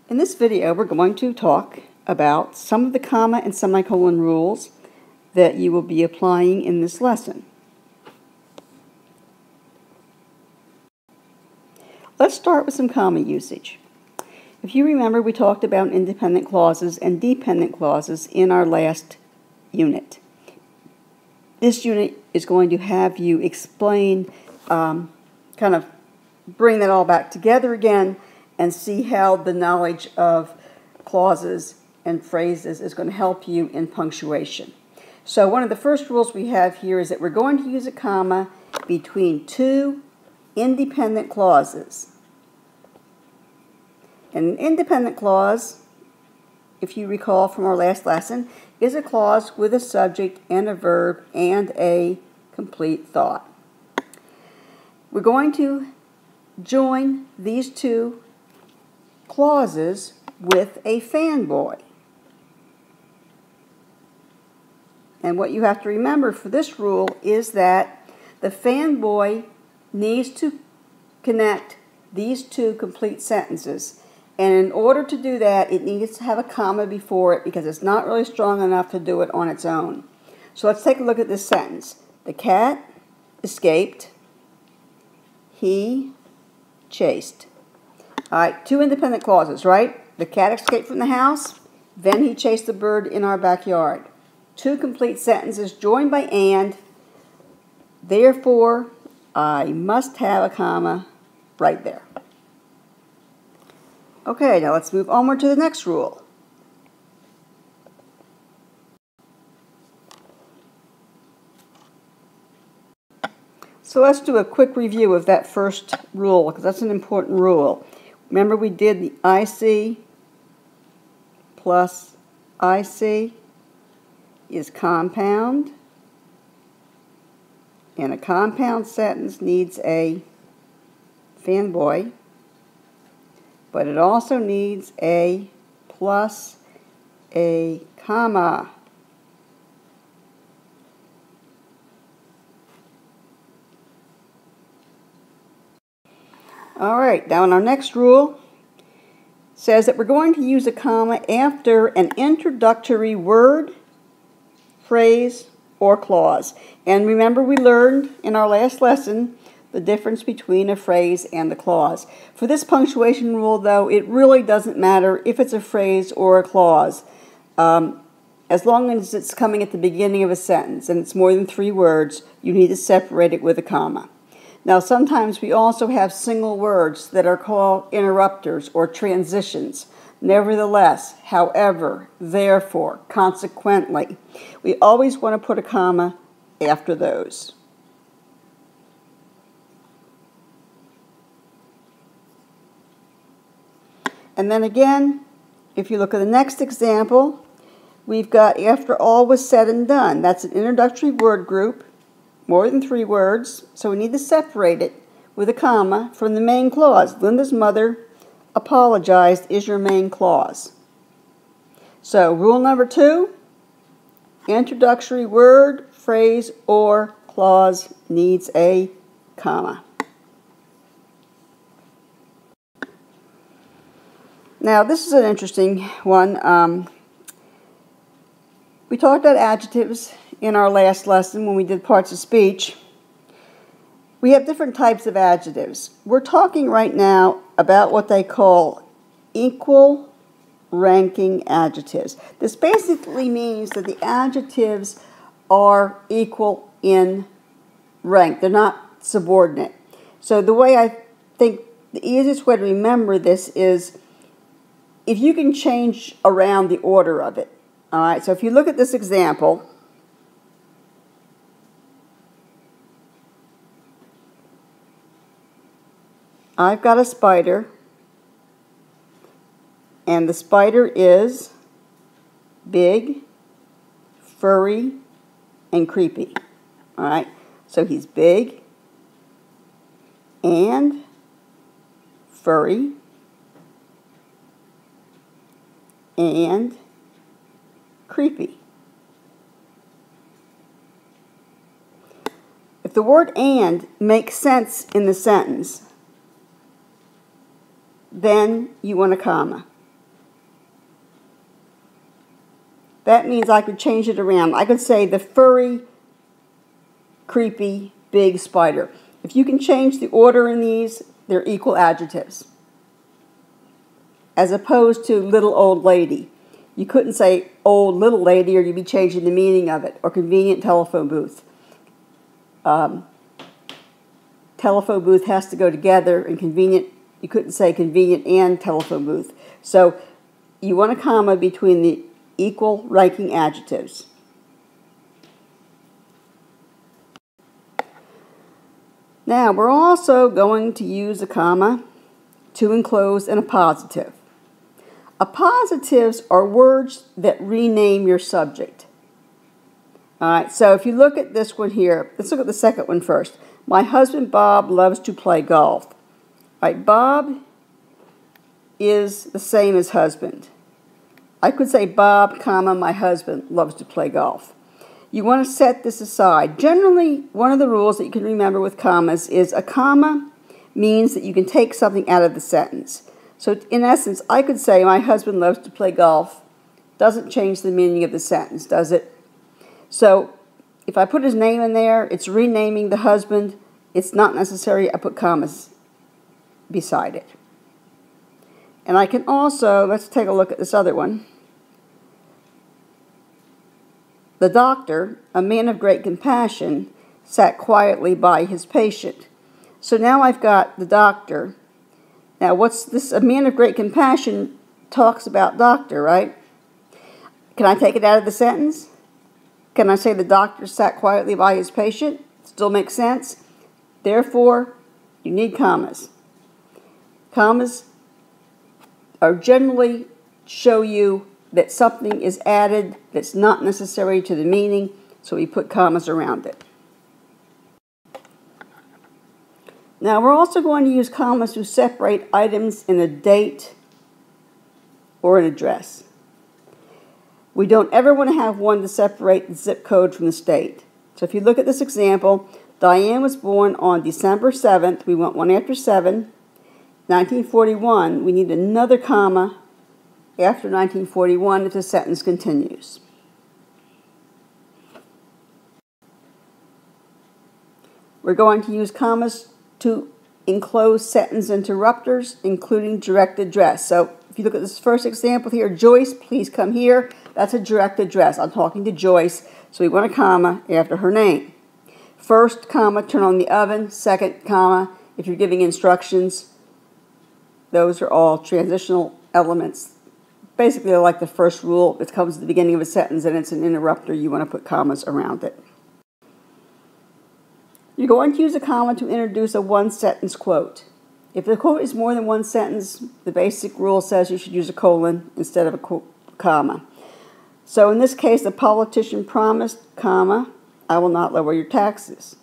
In this video, we're going to talk about some of the comma and semicolon rules that you will be applying in this lesson. Let's start with some comma usage. If you remember, we talked about independent clauses and dependent clauses in our last unit. This unit is going to have you explain, kind of bring that all back together again and see how the knowledge of clauses and phrases is going to help you in punctuation. So one of the first rules we have here is that we're going to use a comma between two independent clauses. An independent clause, if you recall from our last lesson, is a clause with a subject and a verb and a complete thought. We're going to join these two clauses with a fanboy. And what you have to remember for this rule is that the fanboy needs to connect these two complete sentences. And in order to do that, it needs to have a comma before it because it's not really strong enough to do it on its own. So let's take a look at this sentence. The cat escaped. He chased. All right, two independent clauses, right? The cat escaped from the house, then he chased the bird in our backyard. Two complete sentences joined by and. Therefore, I must have a comma right there. Okay, now let's move onward to the next rule. So let's do a quick review of that first rule, because that's an important rule. Remember we did the IC plus IC is compound, and a compound sentence needs a fanboy, but it also needs a plus a comma. All right, now in our next rule says that we're going to use a comma after an introductory word, phrase, or clause. And remember we learned in our last lesson the difference between a phrase and a clause. For this punctuation rule, though, it really doesn't matter if it's a phrase or a clause. As long as it's coming at the beginning of a sentence and it's more than 3 words, you need to separate it with a comma. Now, sometimes we also have single words that are called interrupters or transitions. Nevertheless, however, therefore, consequently, we always want to put a comma after those. And then again, if you look at the next example, we've got after all was said and done. That's an introductory word group, more than 3 words, so we need to separate it with a comma from the main clause. Linda's mother apologized is your main clause. So rule number 2, introductory word, phrase, or clause needs a comma. Now this is an interesting one. We talked about adjectives in our last lesson when we did parts of speech. We have different types of adjectives. We're talking right now about what they call equal ranking adjectives. This basically means that the adjectives are equal in rank. They're not subordinate. So the way I think the easiest way to remember this is if you can change around the order of it. All right, so if you look at this example, I've got a spider, and the spider is big, furry, and creepy. All right, so he's big and furry and creepy. If the word and makes sense in the sentence, then you want a comma. that means I could change it around. I could say the furry, creepy, big spider. If you can change the order in these, they're equal adjectives. As opposed to little old lady. You couldn't say old little lady or you'd be changing the meaning of it. Or convenient telephone booth. Telephone booth has to go together, and convenient, you couldn't say convenient and telephone booth. So you want a comma between the equal ranking adjectives. Now, we're also going to use a comma to enclose an appositive. Appositives are words that rename your subject. All right, so if you look at this one here, let's look at the second one first. My husband Bob loves to play golf. All right, Bob is the same as husband. I could say Bob, comma, my husband loves to play golf. You want to set this aside. Generally, one of the rules that you can remember with commas is a comma means that you can take something out of the sentence. So in essence, I could say my husband loves to play golf. Doesn't change the meaning of the sentence, does it? So if I put his name in there, it's renaming the husband. It's not necessary I put commas beside it. And I can also, let's take a look at this other one. The doctor, a man of great compassion, sat quietly by his patient. So now I've got the doctor. Now what's this? A man of great compassion talks about doctor, right? Can I take it out of the sentence? Can I say the doctor sat quietly by his patient? Still makes sense? Therefore, you need commas. Commas are generally show you that something is added that's not necessary to the meaning, so we put commas around it. Now we're also going to use commas to separate items in a date or an address. We don't ever want to have one to separate the zip code from the state. So if you look at this example, Diane was born on December 7th. We want one after 7. 1941, we need another comma after 1941 if the sentence continues. We're going to use commas to enclose sentence interrupters, including direct address. So if you look at this first example here, Joyce, please come here. That's a direct address. I'm talking to Joyce, so we want a comma after her name. First comma, turn on the oven. Second comma, if you're giving instructions. Those are all transitional elements. Basically, they're like the first rule. It comes at the beginning of a sentence and it's an interrupter. You want to put commas around it. You're going to use a comma to introduce a one-sentence quote. If the quote is more than one sentence, the basic rule says you should use a colon instead of a comma. So in this case, the politician promised, comma, I will not lower your taxes.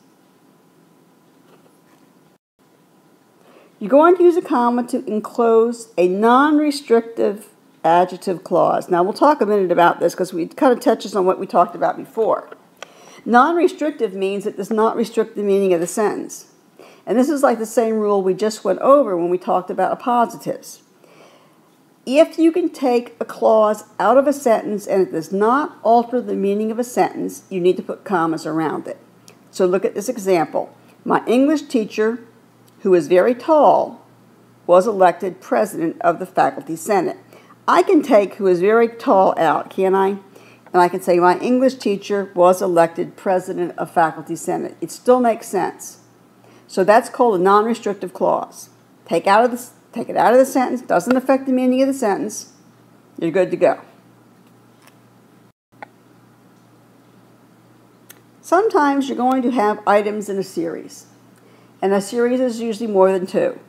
You're going to use a comma to enclose a non-restrictive adjective clause. Now we'll talk a minute about this because it kind of touches on what we talked about before. Non-restrictive means it does not restrict the meaning of the sentence. And this is like the same rule we just went over when we talked about appositives. If you can take a clause out of a sentence and it does not alter the meaning of a sentence, you need to put commas around it. So look at this example. My English teacher, who is very tall, was elected president of the faculty senate. I can take who is very tall out, can't I? And I can say my English teacher was elected president of faculty senate. It still makes sense. So that's called a non-restrictive clause. Take it out of the sentence, doesn't affect the meaning of the sentence, you're good to go. Sometimes you're going to have items in a series. And a series is usually more than two.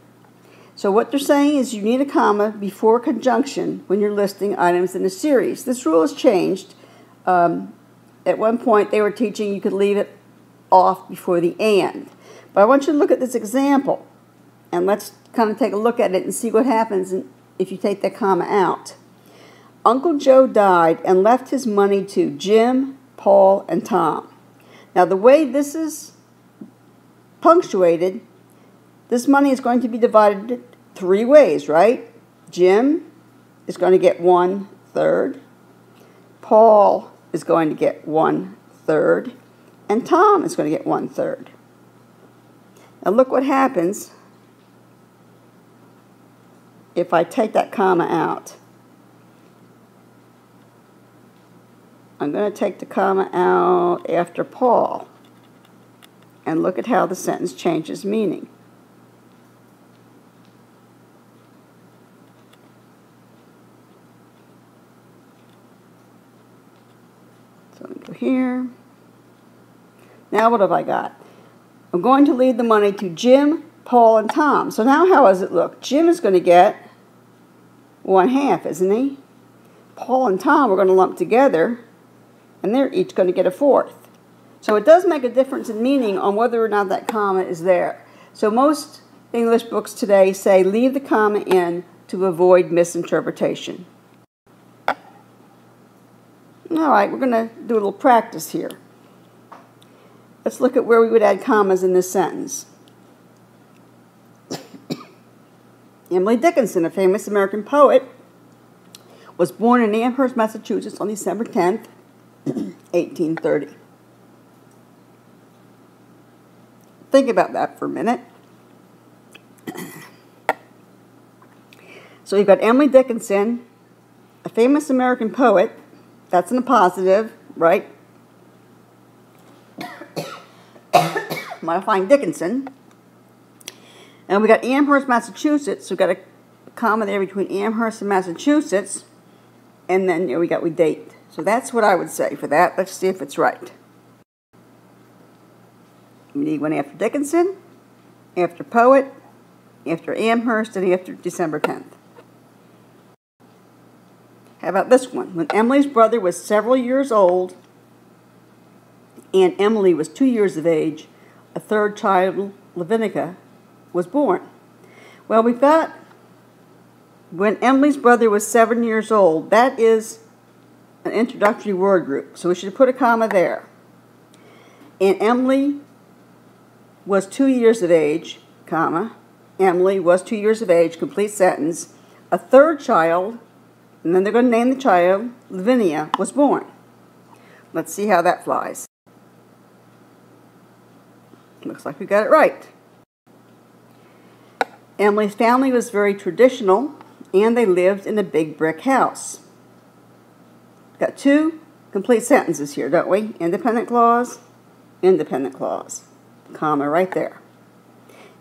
So what they're saying is you need a comma before conjunction when you're listing items in a series. This rule has changed. At one point they were teaching you could leave it off before the and. But I want you to look at this example. And let's kind of take a look at it and see what happens if you take that comma out. Uncle Joe died and left his money to Jim, Paul, and Tom. Now the way this is punctuated, this money is going to be divided three ways, right? Jim is going to get 1/3. Paul is going to get 1/3, and Tom is going to get 1/3. Now look what happens if I take that comma out. I'm going to take the comma out after Paul, and look at how the sentence changes meaning. So let me go here. Now what have I got? I'm going to leave the money to Jim, Paul, and Tom. So now how does it look? Jim is going to get 1/2, isn't he? Paul and Tom are going to lump together, and they're each going to get 1/4. So it does make a difference in meaning on whether or not that comma is there. So most English books today say leave the comma in to avoid misinterpretation. All right, we're going to do a little practice here. Let's look at where we would add commas in this sentence. Emily Dickinson, a famous American poet, was born in Amherst, Massachusetts on December 10th, 1830. Think about that for a minute. So you've got Emily Dickinson, a famous American poet. That's in the positive, right? Modifying Dickinson. And we got Amherst, Massachusetts. So we've got a comma there between Amherst and Massachusetts. And then we date. So that's what I would say for that. Let's see if it's right. We need one after Dickinson, after poet, after Amherst, and after December 10th. How about this one? When Emily's brother was several years old and Emily was 2 years of age, a third child, Lavinica, was born. Well, we've got when Emily's brother was 7 years old. That is an introductory word group, so we should put a comma there. And Emily was 2 years of age, comma. Emily was 2 years of age, complete sentence. A third child, and then they're going to name the child, Lavinia, was born. Let's see how that flies. Looks like we got it right. Emily's family was very traditional, and they lived in a big brick house. Got two complete sentences here, don't we? Independent clause, comma right there.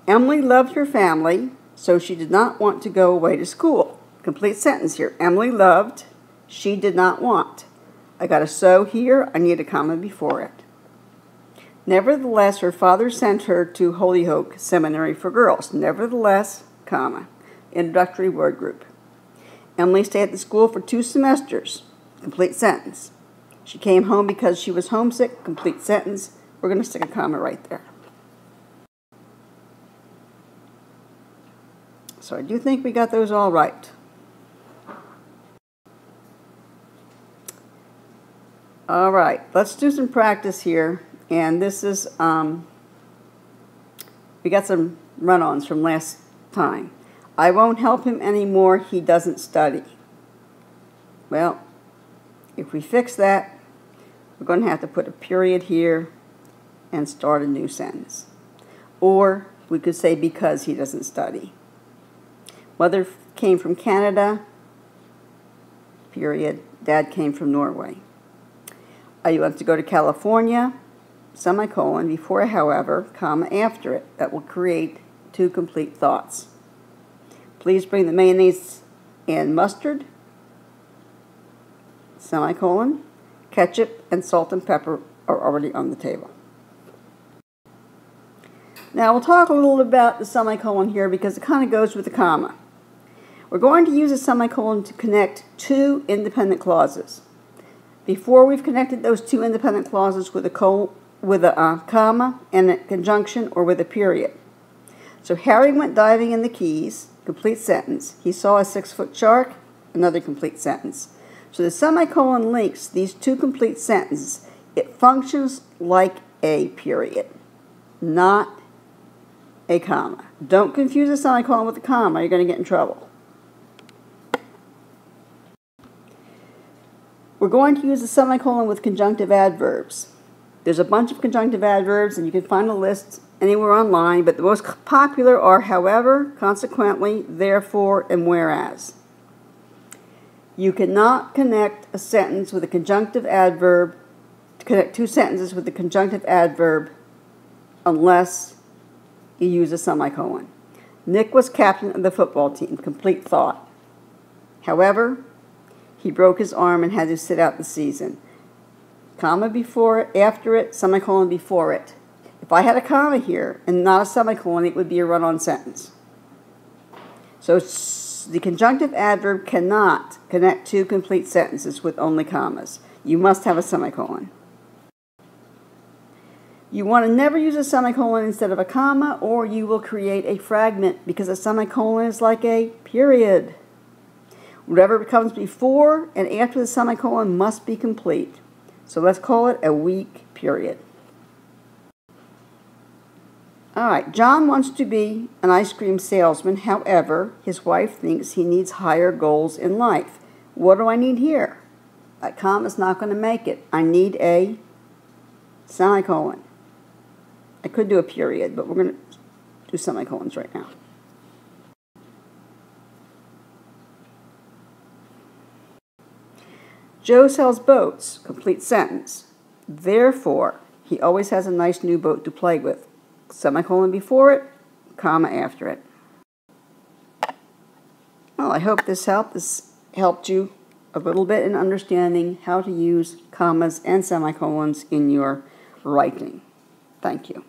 Emily loved her family, so she did not want to go away to school. Complete sentence here. Emily loved, she did not want. I got a so here, I need a comma before it. Nevertheless, her father sent her to Holyoke Seminary for Girls. Nevertheless, comma, introductory word group. Emily stayed at the school for 2 semesters. Complete sentence. She came home because she was homesick. Complete sentence. We're going to stick a comma right there. So I do think we got those all right. All right, let's do some practice here. And this is, we got some run-ons from last time. I won't help him anymore, he doesn't study. Well, if we fix that, we're going to have to put a period here and start a new sentence. Or we could say because he doesn't study. Mother came from Canada, period. Dad came from Norway. I want to go to California, semicolon, before however, comma, after it. That will create 2 complete thoughts. Please bring the mayonnaise and mustard, semicolon. Ketchup and salt and pepper are already on the table. Now we'll talk a little about the semicolon here because it kind of goes with the comma. We're going to use a semicolon to connect 2 independent clauses. Before we've connected those 2 independent clauses with a comma and a conjunction or with a period. So Harry went diving in the Keys, complete sentence. He saw a 6-foot shark, another complete sentence. So the semicolon links these 2 complete sentences. It functions like a period, not a comma. Don't confuse a semicolon with a comma. You're going to get in trouble. We're going to use a semicolon with conjunctive adverbs. There's a bunch of conjunctive adverbs, and you can find a list anywhere online, but the most popular are however, consequently, therefore, and whereas. You cannot connect a sentence with a conjunctive adverb, connect two sentences with a conjunctive adverb unless you use a semicolon. Nick was captain of the football team. Complete thought. However, he broke his arm and had to sit out the season. Comma before it, after it, semicolon before it. If I had a comma here and not a semicolon, it would be a run-on sentence. So the conjunctive adverb cannot connect two complete sentences with only commas. You must have a semicolon. You want to never use a semicolon instead of a comma, or you will create a fragment, because a semicolon is like a period. Whatever comes before and after the semicolon must be complete. So let's call it a weak period. All right, John wants to be an ice cream salesman. However, his wife thinks he needs higher goals in life. What do I need here? That comma's not going to make it. I need a semicolon. I could do a period, but we're going to do semicolons right now. Joe sells boats. Complete sentence. Therefore, he always has a nice new boat to play with. Semicolon before it, comma after it. Well, I hope this helped. This helped you a little bit in understanding how to use commas and semicolons in your writing. Thank you.